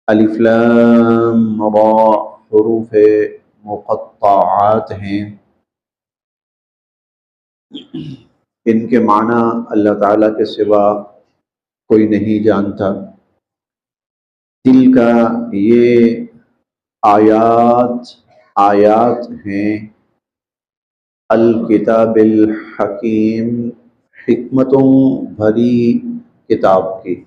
الف لام را حروف مقطعات ہیں، ان کے معنی اللہ تعالیٰ کے سوا کوئی نہیں جانتا۔ دل کا یہ آیات ہیں الکتاب الحکیم، حکمتوں بھری کتاب کی۔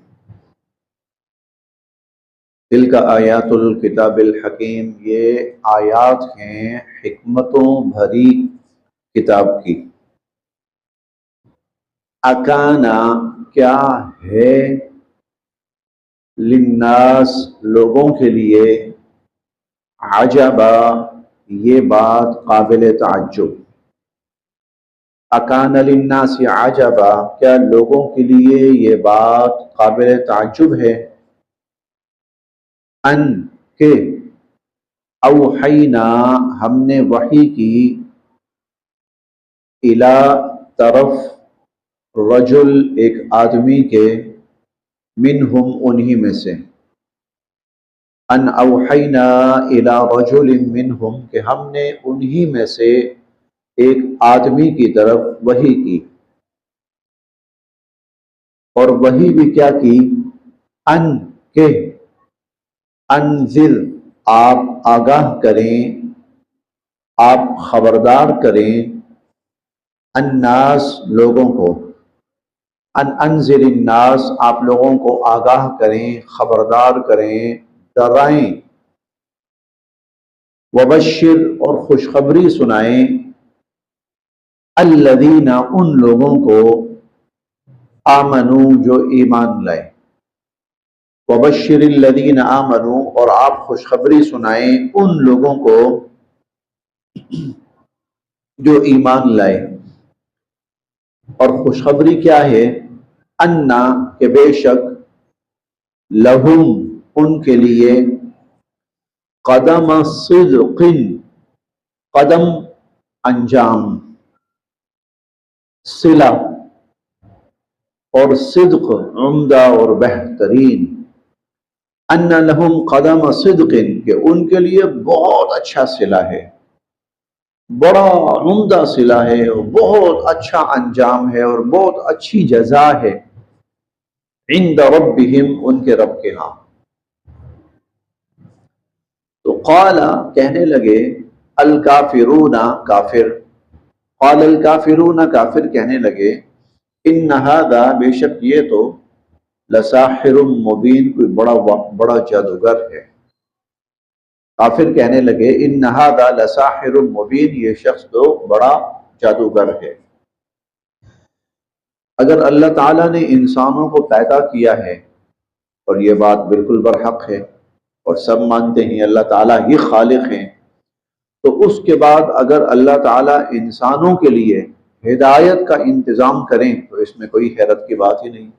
دل کا آیات الکتاب الحکیم، یہ آیات ہیں حکمتوں بھری کتاب کی۔ اکانا کیا ہے، للناس لوگوں کے لیے، عجبا یہ بات قابل تعجب۔ اکان للناس عجبا، کیا لوگوں کے لیے یہ بات قابل تعجب ہے، ان کہ اوحینا ہم نے وحی کی، الی طرف، رجل ایک آدمی کے، منہم انہی میں سے، ان اوحینا الی رجل منہم کہ ہم نے انہی میں سے ایک آدمی کی طرف وحی کی، اور وحی بھی کیا کی، ان کہ انذر آپ آگاہ کریں، آپ خبردار کریں، الناس لوگوں کو، انذر الناس آپ لوگوں کو آگاہ کریں، خبردار کریں، ڈرائیں، وبشر اور خوشخبری سنائیں، الذین ان لوگوں کو، آمنو جو ایمان لائے، وبشر الذین آمنو اور آپ خوشخبری سنائیں ان لوگوں کو جو ایمان لائے۔ اور خوشخبری کیا ہے، انا کہ بے شک، لہم ان کے لیے، قدم صدق قدم انجام، صلہ اور صدق عمدہ اور بہترین، ان لہم قدم صدق کہ ان کے لیے بہت اچھا صلہ ہے، بڑا عمدہ صلہ ہے، اور بہت اچھا انجام ہے، اور بہت اچھی جزا ہے، عند ربہم ان کے رب کے ہاں۔ تو قال کہنے لگے، الکافرون کافر، قال الکافرون کافر کہنے لگے، ان ھذا بے شک یہ تو، لساحر مبین کوئی بڑا جادوگر ہے۔ کافر کہنے لگے ان ھذا لساحر مبین، یہ شخص تو بڑا جادوگر ہے۔ اگر اللہ تعالیٰ نے انسانوں کو پیدا کیا ہے، اور یہ بات بالکل برحق ہے اور سب مانتے ہیں اللہ تعالیٰ ہی خالق ہیں، تو اس کے بعد اگر اللہ تعالیٰ انسانوں کے لیے ہدایت کا انتظام کریں تو اس میں کوئی حیرت کی بات ہی نہیں،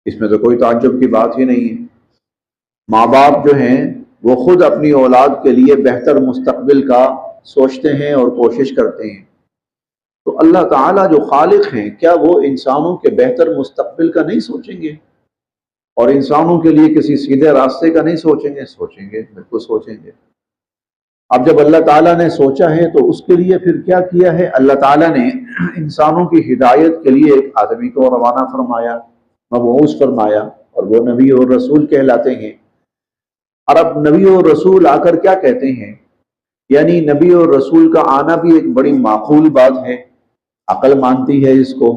اس میں تو کوئی تعجب کی بات ہی نہیں ہے۔ ماں باپ جو ہیں وہ خود اپنی اولاد کے لیے بہتر مستقبل کا سوچتے ہیں اور کوشش کرتے ہیں، تو اللہ تعالیٰ جو خالق ہیں کیا وہ انسانوں کے بہتر مستقبل کا نہیں سوچیں گے، اور انسانوں کے لیے کسی سیدھے راستے کا نہیں سوچیں گے؟ سوچیں گے، بالکل سوچیں گے۔ اب جب اللہ تعالیٰ نے سوچا ہے تو اس کے لیے پھر کیا کیا ہے، اللہ تعالیٰ نے انسانوں کی ہدایت کے لیے ایک آدمی کو روانہ فرمایا، مبعوث فرمایا، اور وہ نبی اور رسول کہلاتے ہیں۔ اور اب نبی اور رسول آ کر کیا کہتے ہیں، یعنی نبی اور رسول کا آنا بھی ایک بڑی معقول بات ہے، عقل مانتی ہے اس کو۔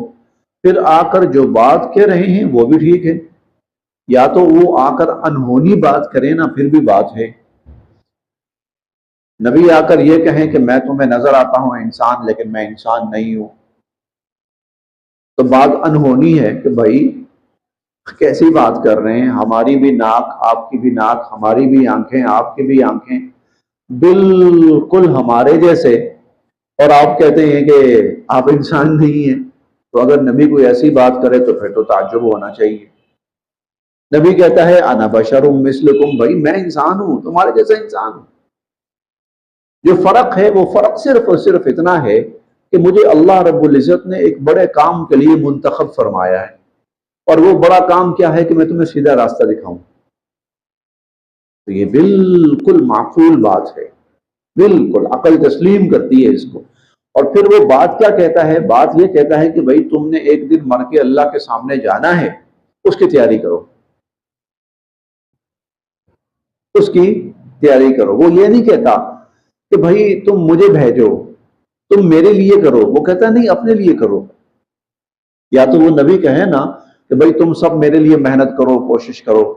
پھر آ کر جو بات کہہ رہے ہیں وہ بھی ٹھیک ہے، یا تو وہ آ کر انہونی بات کریں نا، پھر بھی بات ہے۔ نبی آ کر یہ کہیں کہ میں تمہیں نظر آتا ہوں انسان، لیکن میں انسان نہیں ہوں، تو بات انہونی ہے کہ بھائی کیسی بات کر رہے ہیں، ہماری بھی ناک آپ کی بھی ناک، ہماری بھی آنکھیں آپ کی بھی آنکھیں، بالکل ہمارے جیسے، اور آپ کہتے ہیں کہ آپ انسان نہیں ہیں۔ تو اگر نبی کوئی ایسی بات کرے تو پھر تو تعجب ہونا چاہیے۔ نبی کہتا ہے انا بشر مثلکم، بھائی میں انسان ہوں، تمہارے جیسا انسان ہوں۔ جو فرق ہے وہ فرق صرف اور صرف اتنا ہے کہ مجھے اللہ رب العزت نے ایک بڑے کام کے لیے منتخب فرمایا ہے، اور وہ بڑا کام کیا ہے کہ میں تمہیں سیدھا راستہ دکھاؤں۔ تو یہ بالکل معقول بات ہے، بالکل عقل تسلیم کرتی ہے اس کو۔ اور پھر وہ بات کیا کہتا ہے؟ بات یہ کہتا ہے کہ بھائی تم نے ایک دن مر کے اللہ کے سامنے جانا ہے، اس کی تیاری کرو، اس کی تیاری کرو۔ وہ یہ نہیں کہتا کہ بھائی تم مجھے بھیجو، تم میرے لیے کرو، وہ کہتا نہیں اپنے لیے کرو۔ یا تو وہ نبی کہے نا کہ بھائی تم سب میرے لیے محنت کرو، کوشش کرو،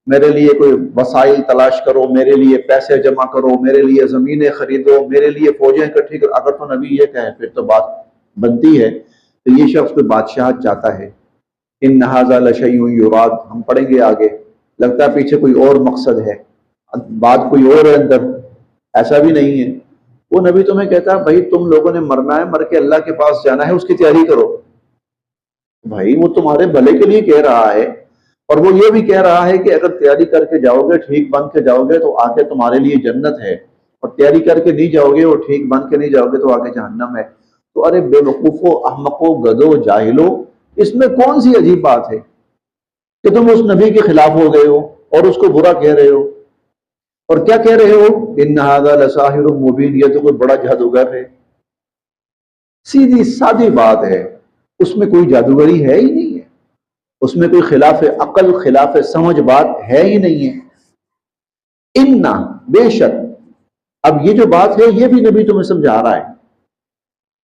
میرے لیے کوئی وسائل تلاش کرو، میرے لیے پیسے جمع کرو، میرے لیے زمینیں خریدو، میرے لیے فوجیں اکٹھی کرو۔ اگر تو نبی یہ کہے پھر تو بات بنتی ہے، تو یہ شخص کوئی بادشاہت چاہتا ہے۔ ان ھذا لشیء یراد، ہم پڑھیں گے آگے، لگتا ہے پیچھے کوئی اور مقصد ہے، بات کوئی اور ہے اندر، ایسا بھی نہیں ہے۔ وہ نبی تمہیں کہتا ہے بھائی تم لوگوں نے مرنا ہے، مر کے اللہ کے پاس جانا ہے، اس کی تیاری کرو۔ بھائی وہ تمہارے بھلے کے لیے کہہ رہا ہے، اور وہ یہ بھی کہہ رہا ہے کہ اگر تیاری کر کے جاؤ گے، ٹھیک بن کے جاؤ گے تو آگے تمہارے لیے جنت ہے، اور تیاری کر کے نہیں جاؤ گے اور ٹھیک بن کے نہیں جاؤ گے تو آگے جہنم ہے۔ تو ارے بے وقوفو، احمقو، گدو، جاہلو، اس میں کون سی عجیب بات ہے کہ تم اس نبی کے خلاف ہو گئے ہو اور اس کو برا کہہ رہے ہو؟ اور کیا کہہ رہے ہو؟ ان ھذا لساحر مبین، یہ تو کوئی بڑا جادوگر ہے۔ سیدھی سادی بات ہے، اس میں کوئی جادوگری ہے ہی نہیں ہے، اس میں کوئی خلاف عقل، خلاف سمجھ بات ہے ہی نہیں ہے۔ انا، بے شک، اب یہ جو بات ہے یہ بھی نبی تمہیں سمجھا رہا ہے،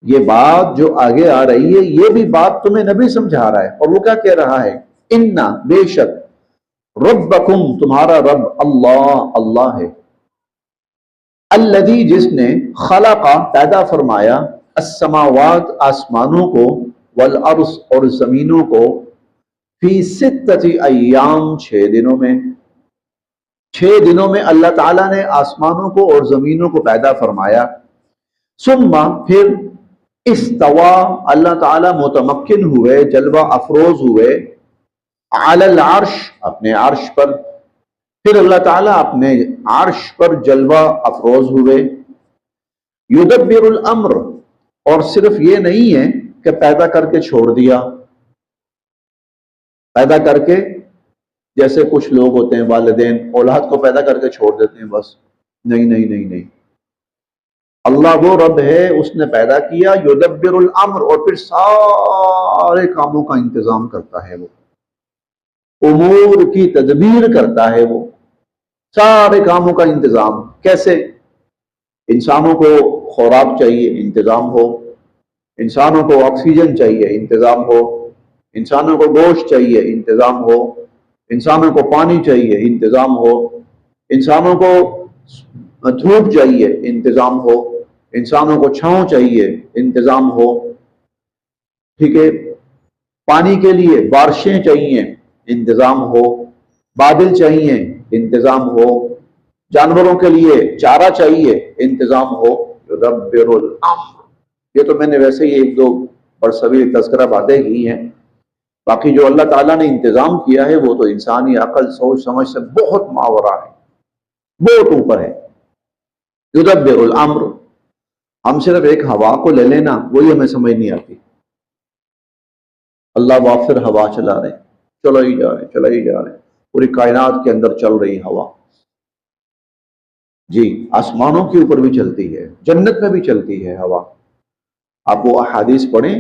یہ بات جو آگے آ رہی ہے یہ بھی بات تمہیں نبی سمجھا رہا ہے، اور وہ کیا کہہ رہا ہے؟ انا، بے شک، ربکم، تمہارا رب، اللہ، اللہ ہے، الذی، جس نے، خلق، پیدا فرمایا، السماوات، آسمانوں کو، والارض، اور زمینوں کو، فی ستۃ ایام، 6 دنوں میں۔ 6 دنوں میں اللہ تعالیٰ نے آسمانوں کو اور زمینوں کو پیدا فرمایا۔ ثم، پھر، استوا، اللہ تعالیٰ متمکن ہوئے، جلوہ افروز ہوئے، علی العرش، اپنے عرش پر، پھر اللہ تعالیٰ اپنے عرش پر جلوہ افروز ہوئے۔ یدبر الامر، اور صرف یہ نہیں ہے کہ پیدا کر کے چھوڑ دیا، پیدا کر کے، جیسے کچھ لوگ ہوتے ہیں والدین اولاد کو پیدا کر کے چھوڑ دیتے ہیں بس، نہیں نہیں نہیں نہیں، اللہ وہ رب ہے، اس نے پیدا کیا، یدبر الامر، اور پھر سارے کاموں کا انتظام کرتا ہے، وہ امور کی تدبیر کرتا ہے، وہ سارے کاموں کا انتظام۔ کیسے؟ انسانوں کو خوراک چاہیے، انتظام ہو، انسانوں کو آکسیجن چاہیے، انتظام ہو، انسانوں کو گوشت چاہیے، انتظام ہو، انسانوں کو پانی چاہیے، انتظام ہو، انسانوں کو دھوپ چاہیے، انتظام ہو، انسانوں کو چھاؤں چاہیے، انتظام ہو، ٹھیک ہے، پانی کے لیے بارشیں چاہیے، انتظام ہو، بادل چاہیے، انتظام ہو، جانوروں کے لیے چارہ چاہیے، انتظام ہو، یدبر الامر۔ یہ تو میں نے ویسے ہی ایک دو برصغیر تذکرہ باتیں کی ہیں، باقی جو اللہ تعالیٰ نے انتظام کیا ہے وہ تو انسانی عقل، سوچ سمجھ سے بہت ماورا ہے، بہت اوپر ہے۔ یدبر الامر، ہم صرف ایک ہوا کو لے لینا وہی ہمیں سمجھ نہیں آتی، اللہ وافر ہوا چلا رہے ہیں، چلا ہی جا رہے ہیں، چلا ہی جا رہے ہیں، پوری کائنات کے اندر چل رہی ہوا، جی، آسمانوں کے اوپر بھی چلتی ہے، جنت میں بھی چلتی ہے ہوا۔ آپ وہ احادیث پڑھیں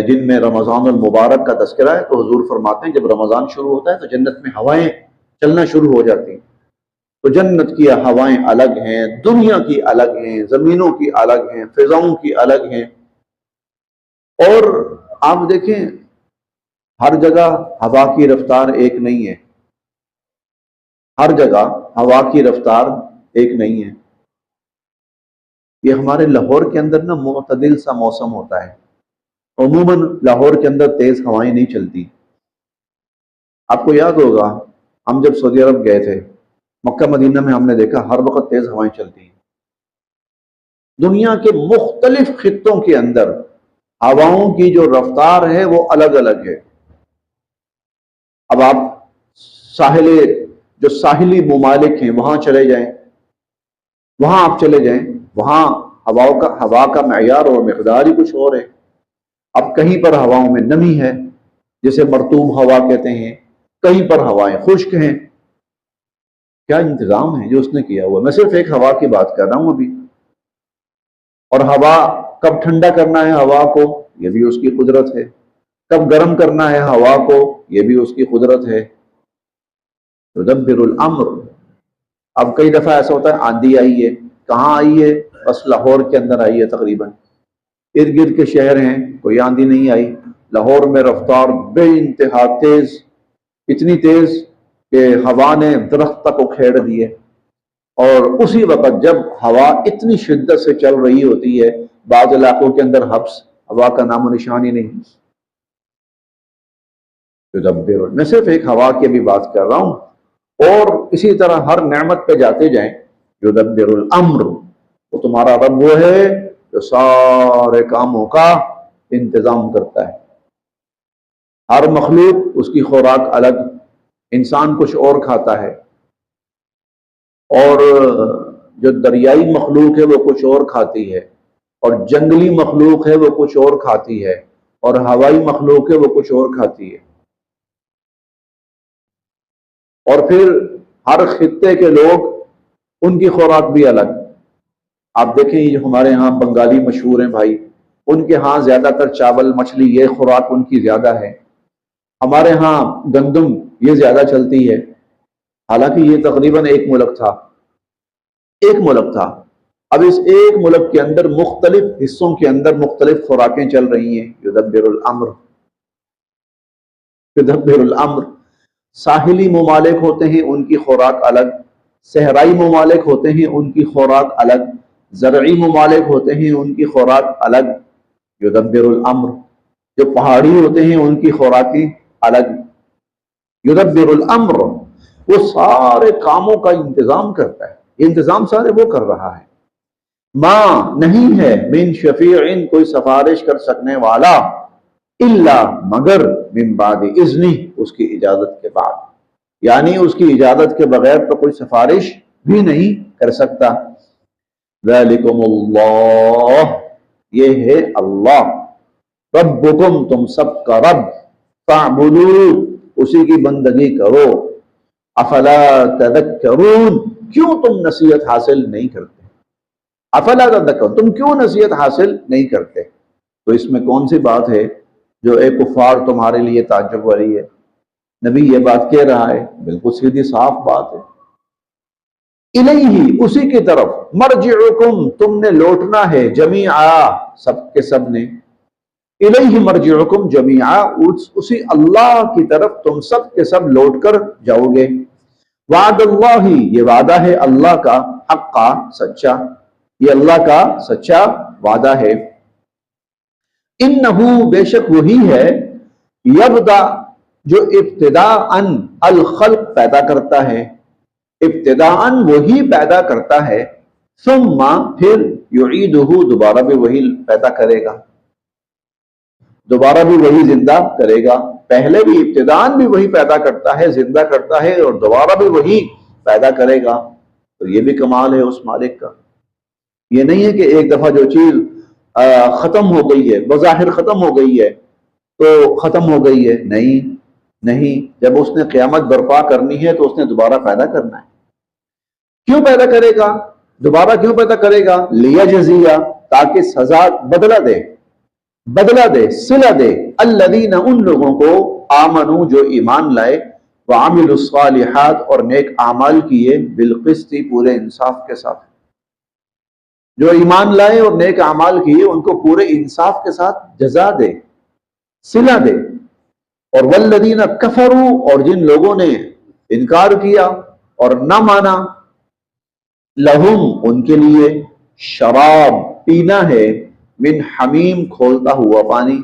جن میں رمضان المبارک کا تذکرہ ہے، تو حضور فرماتے ہیں جب رمضان شروع ہوتا ہے تو جنت میں ہوائیں چلنا شروع ہو جاتی ہیں، تو جنت کی ہوائیں الگ ہیں، دنیا کی الگ ہیں، زمینوں کی الگ ہیں، فضاؤں کی الگ ہیں۔ اور آپ دیکھیں ہر جگہ ہوا کی رفتار ایک نہیں ہے، ہر جگہ ہوا کی رفتار ایک نہیں ہے۔ یہ ہمارے لاہور کے اندر نا معتدل سا موسم ہوتا ہے، عموماً لاہور کے اندر تیز ہوائیں نہیں چلتی۔ آپ کو یاد ہوگا ہم جب سعودی عرب گئے تھے، مکہ مدینہ میں ہم نے دیکھا ہر وقت تیز ہوائیں چلتی ہیں۔ دنیا کے مختلف خطوں کے اندر ہواؤں کی جو رفتار ہے وہ الگ الگ ہے۔ اب آپ جو ساحلی ممالک ہیں وہاں چلے جائیں، وہاں آپ چلے جائیں، وہاں ہوا کا معیار اور مقدار ہی کچھ اور ہے۔ اب کہیں پر ہواؤں میں نمی ہے جسے مرطوب ہوا کہتے ہیں، کہیں پر ہوائیں خشک ہیں، کیا انتظام ہے جو اس نے کیا ہوا. میں صرف ایک ہوا کی بات کر رہا ہوں ابھی. اور ہوا کب ٹھنڈا کرنا ہے ہوا کو، یہ بھی اس کی قدرت ہے. کب گرم کرنا ہے ہوا کو، یہ بھی اس کی قدرت ہے. یدبر الامر. اب کئی دفعہ ایسا ہوتا ہے آندھی آئی ہے، کہاں آئی ہے؟ بس لاہور کے اندر آئی ہے تقریباً. ارد گرد کے شہر ہیں، کوئی آندھی نہیں آئی. لاہور میں رفتار بے انتہا تیز، اتنی تیز کہ ہوا نے درخت تک اکھیڑ دیے. اور اسی وقت جب ہوا اتنی شدت سے چل رہی ہوتی ہے، بعض علاقوں کے اندر حبس، ہوا کا نام و نشان ہی نہیں. میں صرف ایک ہوا کی بھی بات کر رہا ہوں. اور اسی طرح ہر نعمت پہ جاتے جائیں. یدبر الامر، وہ تمہارا رب وہ ہے جو سارے کاموں کا انتظام کرتا ہے. ہر مخلوق اس کی خوراک الگ، انسان کچھ اور کھاتا ہے، اور جو دریائی مخلوق ہے وہ کچھ اور کھاتی ہے، اور جنگلی مخلوق ہے وہ کچھ اور کھاتی ہے، اور ہوائی مخلوق ہے وہ کچھ اور کھاتی ہے. اور پھر ہر خطے کے لوگ، ان کی خوراک بھی الگ. آپ دیکھیں یہ جو ہمارے ہاں بنگالی مشہور ہیں بھائی، ان کے ہاں زیادہ تر چاول مچھلی یہ خوراک ان کی زیادہ ہے. ہمارے ہاں گندم یہ زیادہ چلتی ہے. حالانکہ یہ تقریباً ایک ملک تھا. اب اس ایک ملک کے اندر مختلف حصوں کے اندر مختلف خوراکیں چل رہی ہیں. یدبر الامر. ساحلی ممالک ہوتے ہیں ان کی خوراک الگ، صحرائی ممالک ہوتے ہیں ان کی خوراک الگ، زرعی ممالک ہوتے ہیں ان کی خوراک الگ. یدبر الامر. جو پہاڑی ہوتے ہیں ان کی خوراکیں الگ. یدبر الامر. وہ سارے کاموں کا انتظام کرتا ہے. یہ انتظام سارے وہ کر رہا ہے. ماں نہیں ہے من شفیع، کوئی سفارش کر سکنے والا، الا مگر من بعد اذنہ، اس کی اجازت کے بعد. یعنی اس کی اجازت کے بغیر تو کوئی سفارش بھی نہیں کر سکتا. ذالکم اللہ، یہ ہے اللہ، ربکم تم سب کا رب، فاعبدوا اسی کی بندگی کرو. افلا تذکرون، کیوں تم نصیحت حاصل نہیں کرتے؟ افلا تذکرون، تم کیوں نصیحت حاصل نہیں کرتے؟ تو اس میں کون سی بات ہے جو اے کفار تمہارے لیے تعجب والی ہے؟ نبی یہ بات کہہ رہا ہے، بالکل سیدھی صاف بات ہے. الیہ، اسی کی طرف، مرجعکم، تم نے لوٹنا ہے، جمیعا، سب کے سب نے. الیہ مرجعکم جمیعا، اسی اللہ کی طرف تم سب کے سب لوٹ کر جاؤ گے. وعد اللہ، یہ وعدہ ہے اللہ کا، حقا، سچا، یہ اللہ کا سچا وعدہ ہے. انہو، بے شک وہی ہے، یبدا، جو ابتداءً الخلق، پیدا کرتا ہے، ابتداءً وہی پیدا کرتا ہے، ثم، پھر، یعیدہ، دوبارہ بھی وہی پیدا کرے گا، دوبارہ بھی وہی زندہ کرے گا. پہلے بھی ابتداءً بھی وہی پیدا کرتا ہے، زندہ کرتا ہے، اور دوبارہ بھی وہی پیدا کرے گا. تو یہ بھی کمال ہے اس مالک کا. یہ نہیں ہے کہ ایک دفعہ جو چیز ختم ہو گئی ہے، بظاہر ختم ہو گئی ہے تو ختم ہو گئی ہے. نہیں، جب اس نے قیامت برپا کرنی ہے تو اس نے دوبارہ پیدا کرنا ہے. کیوں پیدا کرے گا؟ دوبارہ کیوں پیدا کرے گا؟ لیجزیہ، تاکہ سزا بدلہ دے، صلہ دے، الذین، ان لوگوں کو، آمنو، جو ایمان لائے، وعملوا الصالحات، اور نیک اعمال کیے، بالقسط، پورے انصاف کے ساتھ. جو ایمان لائے اور نیک اعمال کیے ان کو پورے انصاف کے ساتھ جزا دے، صلہ دے. اور والذین کفروا، اور جن لوگوں نے انکار کیا اور نہ مانا، لہم، ان کے لیے، شراب، پینا ہے، من حمیم، کھولتا ہوا پانی،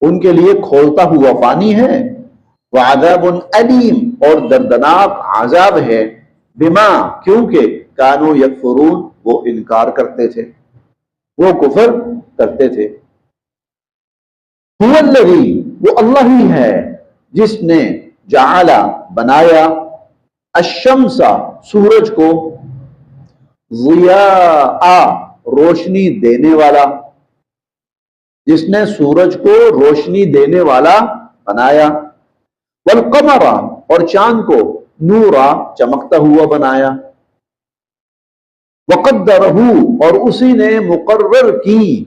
ان کے لیے کھولتا ہوا پانی ہے، وعذاب علیم، اور دردناک عذاب ہے، بما، کیونکہ، کانوا یکفرون، وہ انکار کرتے تھے، وہ کفر کرتے تھے. هو الذی، وہ اللہ ہی ہے جس نے، جعل، بنایا، الشمس، سورج کو، ضیاء، روشنی دینے والا، جس نے سورج کو روشنی دینے والا بنایا، والقمر، اور چاند کو، نورا چمکتا ہوا بنایا، وقدرہ اور اسی نے مقرر کی،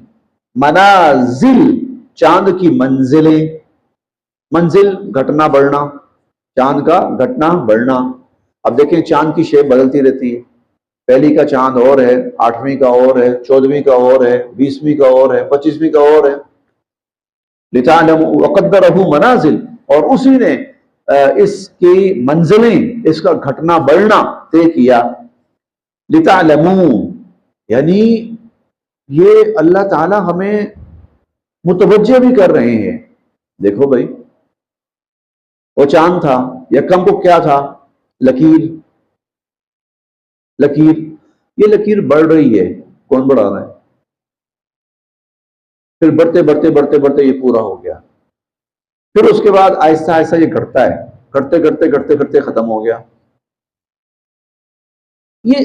منازل چاند کی منزلیں، منزل گھٹنا بڑھنا، چاند کا گھٹنا بڑھنا۔ اب دیکھیں چاند کی شیپ بدلتی رہتی ہے، پہلی کا چاند اور ہے، 8ویں کا اور ہے، 14ویں کا اور ہے، 20ویں کا اور ہے، 25ویں کا اور ہے۔ لتعلموا وقدرہ منازل، اور اسی نے اس کی منزلیں، اس کا گھٹنا بڑھنا طے کیا۔ لتعلموا یعنی یہ اللہ تعالی ہمیں متوجہ بھی کر رہے ہیں۔ دیکھو بھائی، وہ چاند تھا، یکم کو کیا تھا؟ لکیر، لکیر، یہ لکیر بڑھ رہی ہے، کون بڑھا رہا ہے؟ پھر بڑھتے بڑھتے بڑھتے بڑھتے یہ پورا ہو گیا، پھر اس کے بعد آہستہ آہستہ یہ گھٹتا ہے، گھٹتے گھٹتے گھٹتے گھٹتے ختم ہو گیا۔ یہ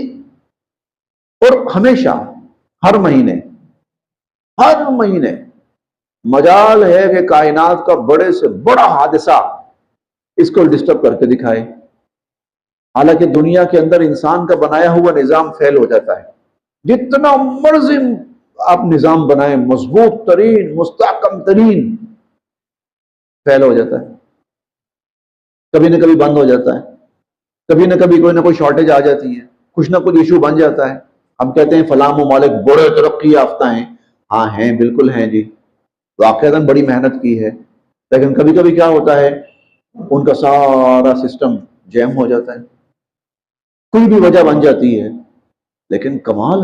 اور ہمیشہ ہر مہینے مجال ہے کہ کائنات کا بڑے سے بڑا حادثہ اس کو ڈسٹرب کر کے دکھائے۔ حالانکہ دنیا کے اندر انسان کا بنایا ہوا نظام فیل ہو جاتا ہے، جتنا مرضی آپ نظام بنائیں، مضبوط ترین مستحکم ترین، فیل ہو جاتا ہے، کبھی نہ کبھی بند ہو جاتا ہے، کبھی نہ کبھی کوئی نہ کوئی شارٹیج آ جاتی ہے، کچھ نہ کچھ ایشو بن جاتا ہے۔ ہم کہتے ہیں فلاں ممالک بڑے ترقی یافتہ ہیں، ہاں ہیں، بالکل ہیں جی، واقعتاً بڑی محنت کی ہے، لیکن کبھی کبھی کیا ہوتا ہے، ان کا سارا سسٹم جیم ہو جاتا ہے، کوئی بھی وجہ بن جاتی ہے۔ لیکن کمال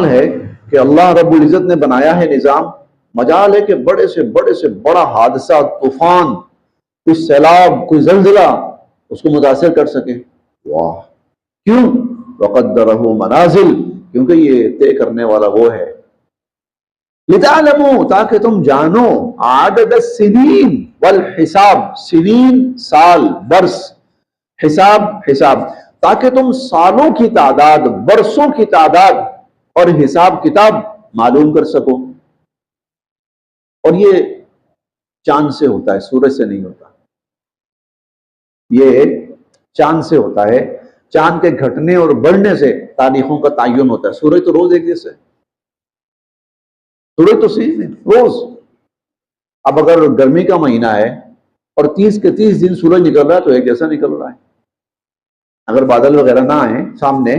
ہے کہ اللہ رب العزت نے بنایا ہے نظام، مجال ہے کہ بڑے سے بڑا حادثہ، طوفان، کوئی سیلاب، کوئی زلزلہ اس کو متاثر کر سکے۔ واہ، کیوں؟ وقدرہ منازل، کیونکہ یہ طے کرنے والا وہ ہے۔ لتعلموا تاکہ تم جانو، عدد السنین والحساب، سنین سال، برس، حساب تاکہ تم سالوں کی تعداد، برسوں کی تعداد اور حساب کتاب معلوم کر سکو۔ اور یہ چاند سے ہوتا ہے، سورج سے نہیں ہوتا، یہ چاند سے ہوتا ہے۔ چاند کے گھٹنے اور بڑھنے سے تاریخوں کا تعین ہوتا ہے۔ سورج تو روز ایک جیسا ہے، سورج تو روز، اب اگر گرمی کا مہینہ ہے اور 30 کے 30 دن سورج نکل رہا ہے تو ایک جیسا نکل رہا ہے، اگر بادل وغیرہ نہ آئے سامنے،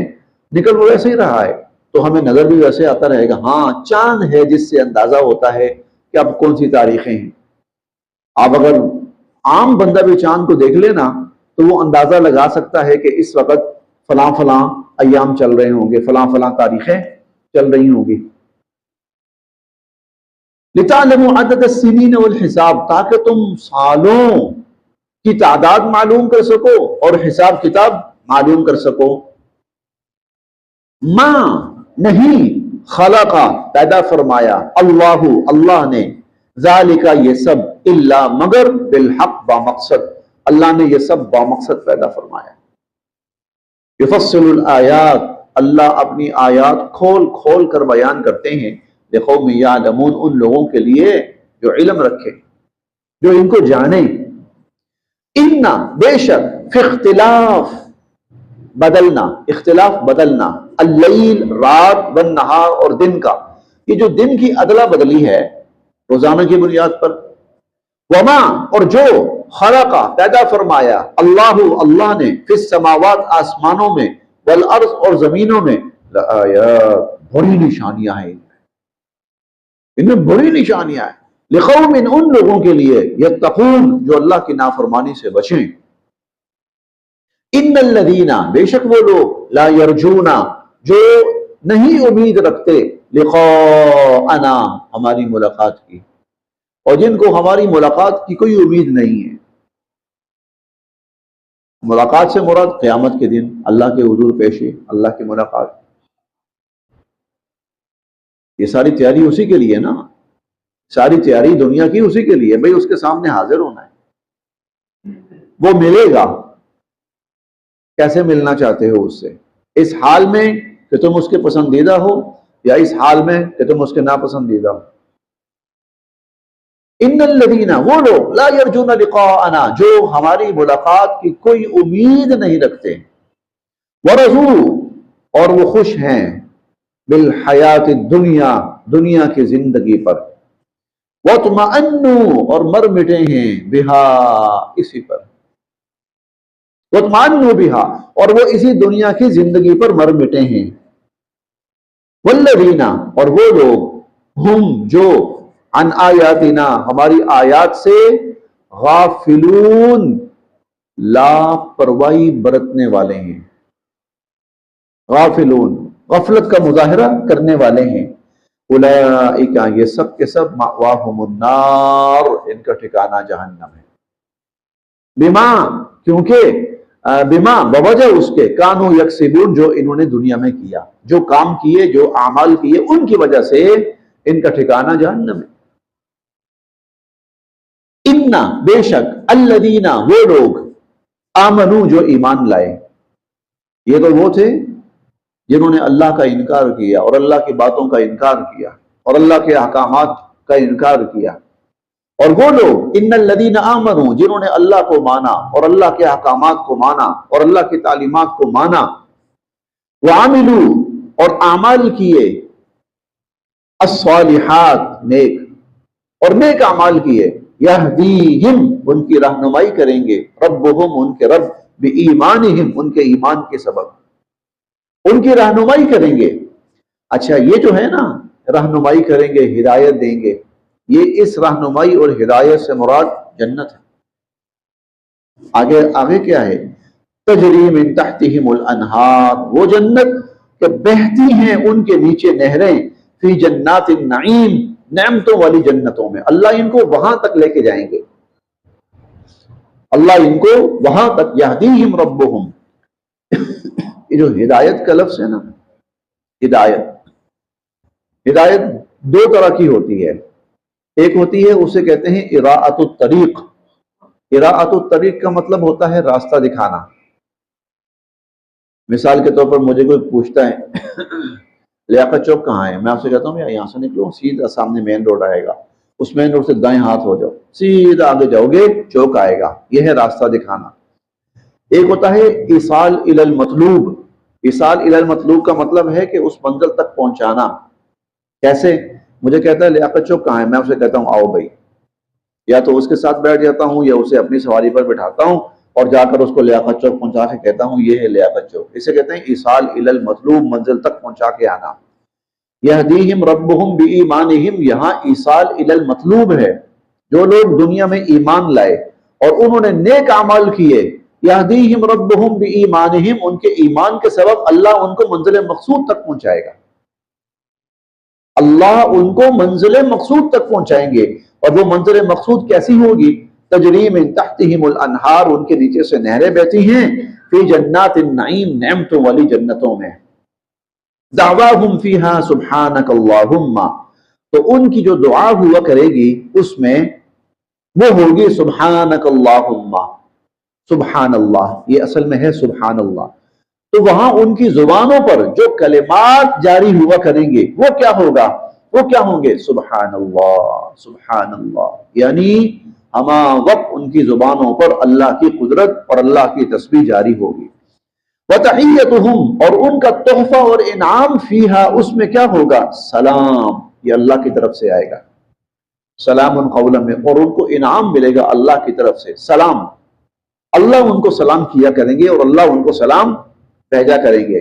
نکل وہ ویسے ہی رہا ہے، تو ہمیں نظر بھی ویسے آتا رہے گا۔ ہاں، چاند ہے جس سے اندازہ ہوتا ہے کہ اب کون سی تاریخیں ہیں۔ اب اگر عام بندہ بھی چاند کو دیکھ لینا تو وہ اندازہ لگا سکتا ہے کہ اس وقت فلاں فلاں ایام چل رہے ہوں گے، فلاں فلاں تاریخیں چل رہی ہوں گی۔ لتعلموا عدد السنین والحساب تاکہ تم سالوں کی تعداد معلوم کر سکو اور حساب کتاب معلوم کر سکو۔ ماں نہیں، خلقہ پیدا فرمایا، اللہ نے، ذالک یہ سب، الا مگر، بالحق بامقصد، اللہ نے یہ سب بامقصد پیدا فرمایا۔ یفصل الآیات، اللہ اپنی آیات کھول کھول کر بیان کرتے ہیں، لقوم یعلمون، ان لوگوں کے لیے جو علم رکھے، جو ان کو جانے۔ ان بے شک، فی اختلاف بدلنا، اختلاف بدلنا، اللیل رات، والنہار اور دن کا، یہ جو دن کی ادلا بدلی ہے روزانہ کی بنیاد پر، وما اور جو، خلقہ پیدا فرمایا، اللہ نے، فی السماوات آسمانوں میں، والارض اور زمینوں میں، لآیات بڑی نشانیاں ہیں، ان میں بڑی نشانیاں ہیں، لقوم ان لوگوں کے لیے، یتقون جو اللہ کی نافرمانی سے بچیں۔ ان الذین بے شک وہ لوگ، لا یرجون جو نہیں امید رکھتے، لقاءنا ہماری ملاقات کی، اور جن کو ہماری ملاقات کی کوئی امید نہیں ہے۔ ملاقات سے مراد قیامت کے دن اللہ کے حضور پیشی، اللہ کی ملاقات، یہ ساری تیاری اسی کے لیے نا، ساری تیاری دنیا کی اسی کے لیے، بھئی اس کے سامنے حاضر ہونا ہے، وہ ملے گا۔ کیسے ملنا چاہتے ہو اس سے؟ اس حال میں کہ تم اس کے پسندیدہ ہو، یا اس حال میں کہ تم اس کے ناپسندیدہ ہو؟ ان الذین، وہ لوگ لا یرجون لقاءنا، جو ہماری ملاقات کی کوئی امید نہیں رکھتے، ورضوا، اور وہ خوش ہیں، بالحیات الدنیا، دنیا کی زندگی پر، واطمأنوا، اور مر مٹے ہیں، بہا، اسی پر، واطمأنوا بہا، اور وہ اسی دنیا کی زندگی پر مر مٹے ہیں، والذین، اور وہ لوگ، ہم جو، عن آیاتنا، ہماری آیات سے، غافلون، لاپرواہی برتنے والے ہیں، غافلون، غفلت کا مظاہرہ کرنے والے ہیں، اولئک، یہ سب کے سب، مأواہم النار، ان کا ٹھکانہ جہنم ہے، بما، کیونکہ، بما، بوجہ اس کے، کانوا یکسبون، جو انہوں نے دنیا میں کیا، جو کام کیے، جو اعمال کیے، ان کی وجہ سے ان کا ٹھکانہ جہنم ہے۔ ان، بے شک، الذین، وہ لوگ، آمنو، جو ایمان لائے، یہ تو وہ تھے جنہوں نے اللہ کا انکار کیا اور اللہ کی باتوں کا انکار کیا اور اللہ کے احکامات کا انکار کیا، اور وہ لوگ، ان الذین آمنو، جنہوں نے اللہ کو مانا اور اللہ کے احکامات کو مانا اور اللہ کی تعلیمات کو مانا، وعملوا، اور اعمال کیے، الصالحات، نیک، اور نیک اعمال کیے، یہدیہم، ان کی رہنمائی کریں گے، ربہم، ان کے رب، بایمانہم، ان کے ایمان کے سبب ان کی رہنمائی کریں گے۔ اچھا، یہ جو ہے نا، رہنمائی کریں گے، ہدایت دیں گے، یہ اس رہنمائی اور ہدایت سے مراد جنت ہے۔ آگے کیا ہے؟ تجری من تحتہم الانہار، وہ جنت کہ بہتی ہیں ان کے نیچے نہریں، فی جنات النعیم، نعمتوں والی جنتوں میں، اللہ ان کو وہاں تک لے کے جائیں گے، اللہ ان کو وہاں تک، یہدیہم ربہم، یہ جو ہدایت کا لفظ ہے نا، ہدایت دو طرح کی ہوتی ہے، ایک ہوتی ہے، اسے کہتے ہیں اراءۃ الطریق۔ اراءۃ الطریق کا مطلب ہوتا ہے راستہ دکھانا۔ مثال کے طور پر مجھے کوئی پوچھتا ہے لیاقت چوک کہاں ہے، میں آپ سے کہتا ہوں یہاں سے نکلو، سیدھا سامنے مین روڈ آئے گا، اس مین روڈ سے دائیں ہاتھ ہو جاؤ، سیدھا آگے جاؤ گے، چوک آئے گا، یہ ہے راستہ دکھانا۔ ایک ہوتا ہے ایصال الی المطلوب۔ ایصال الی المطلوب کا مطلب ہے کہ اس منزل تک پہنچانا۔ کیسے؟ مجھے کہتا ہے لیاقت چوک کہاں ہے، میں اسے کہتا ہوں آؤ بھائی، یا تو اس کے ساتھ بیٹھ جاتا ہوں یا اسے اپنی سواری پر بٹھاتا ہوں اور جا کر اس کو لیاقت چوک پہنچا کے کہتا ہوں یہ ہے لیاقت چوک۔ اسے کہتے ہیں ایصال الی المطلوب، منزل تک پہنچا کے آنا۔ یہدیہم ربہم بایمانہم، یہاں ایصال الی المطلوب ہے، جو لوگ دنیا میں ایمان لائے اور انہوں نے نیک اعمال کیے، یہدیہم ربہم بایمانہم، ان کے ایمان کے سبب اللہ ان کو منزل مقصود تک پہنچائے گا، اللہ ان کو منزل مقصود تک پہنچائیں گے۔ اور وہ منزل مقصود کیسی ہوگی؟ تجری من تحتہم الانہار، ان کے نیچے سے نہریں بہتی ہیں، فی جنات النعیم، نعمتوں والی جنتوں میں، دعواہم فیہا سبحانک اللہم، تو ان کی جو دعا ہوا کرے گی اس میں وہ ہوگی سبحانک اللہم، سبحان اللہ، یہ اصل میں ہے سبحان اللہ۔ تو وہاں ان کی زبانوں پر جو کلمات جاری ہوا کریں گے وہ کیا ہوگا؟ وہ کیا ہوں گے؟ سبحان اللہ، سبحان اللہ، یعنی ہما وقت ان کی زبانوں پر اللہ کی قدرت اور اللہ کی تسبیح جاری ہوگی۔ وَتَحِيَّتُهُمْ، اور ان کا تحفہ اور انعام، فیہا، اس میں کیا ہوگا؟ سلام، یہ اللہ کی طرف سے آئے گا، سلام قولا میں، اور ان کو انعام ملے گا اللہ کی طرف سے، سلام، اللہ ان کو سلام کیا کریں گے اور اللہ ان کو سلام بھیجا کریں گے۔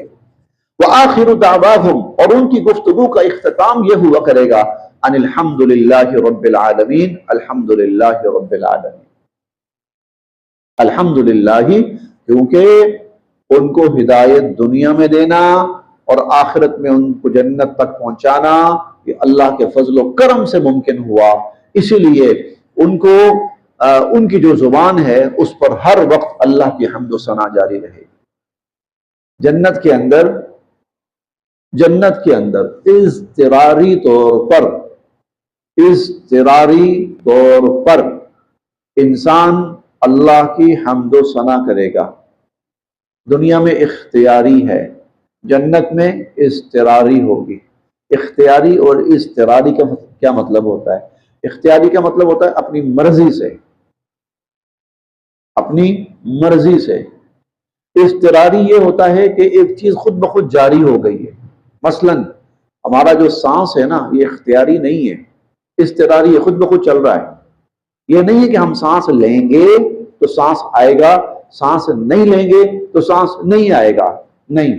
وآخر دعواہم، اور ان کی گفتگو کا اختتام یہ ہوا کرے گا، ان الحمد للہ رب العالمین، الحمد للہ رب العالمین، الحمد للہ، کیونکہ ان کو ہدایت دنیا میں دینا اور آخرت میں ان کو جنت تک پہنچانا یہ اللہ کے فضل و کرم سے ممکن ہوا، اسی لیے ان کو ان کی جو زبان ہے اس پر ہر وقت اللہ کی حمد و ثنا جاری رہے۔ جنت کے اندر اضطراری طور پر انسان اللہ کی حمد و ثنا کرے گا۔ دنیا میں اختیاری ہے، جنت میں اضطراری ہوگی۔ اختیاری اور اضطراری کا کیا مطلب ہوتا ہے؟ اختیاری کا مطلب ہوتا ہے اپنی مرضی سے، اپنی مرضی سے۔ اضطراری یہ ہوتا ہے کہ ایک چیز خود بخود جاری ہو گئی ہے، مثلا ہمارا جو سانس ہے نا یہ اختیاری نہیں ہے، اضطراری ہے، خود بخود چل رہا ہے۔ یہ نہیں ہے کہ ہم سانس لیں گے تو سانس آئے گا، سانس نہیں لیں گے تو سانس نہیں آئے گا، نہیں،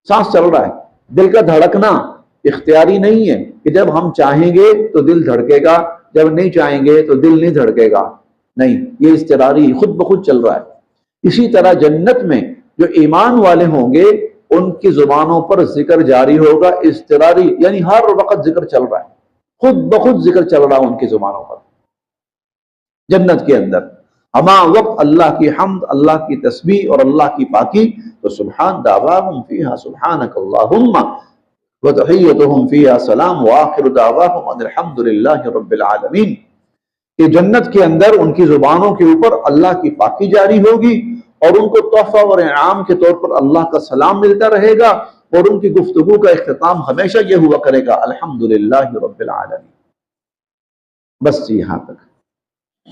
سانس چل رہا ہے۔ دل کا دھڑکنا اختیاری نہیں ہے کہ جب ہم چاہیں گے تو دل دھڑکے گا، جب نہیں چاہیں گے تو دل نہیں دھڑکے گا، نہیں، یہ اضطراری خود بخود چل رہا ہے۔ اسی طرح جنت میں جو ایمان والے ہوں گے ان کی زبانوں پر ذکر جاری ہوگا، اضطراری یعنی ہر وقت ذکر چل رہا ہے، خود بخود ذکر چل رہا ہے ان کی زبانوں پر جنت کے اندر۔ ہما وقت اللہ کی حمد، اللہ کی تسبیح اور اللہ کی پاکی، تو سبحان دعواہم فیہا سبحانک اللہم وتحیتہم فیہا سلام وآخر دعواہم ان الحمد للہ رب العالمین، کہ جنت کے اندر ان کی زبانوں کے اوپر اللہ کی پاکی جاری ہوگی اور ان کو تحفہ اور انعام کے طور پر اللہ کا سلام ملتا رہے گا، اور ان کی گفتگو کا اختتام ہمیشہ یہ ہوا کرے گا الحمدللہ رب العالمین۔ بس یہاں تک۔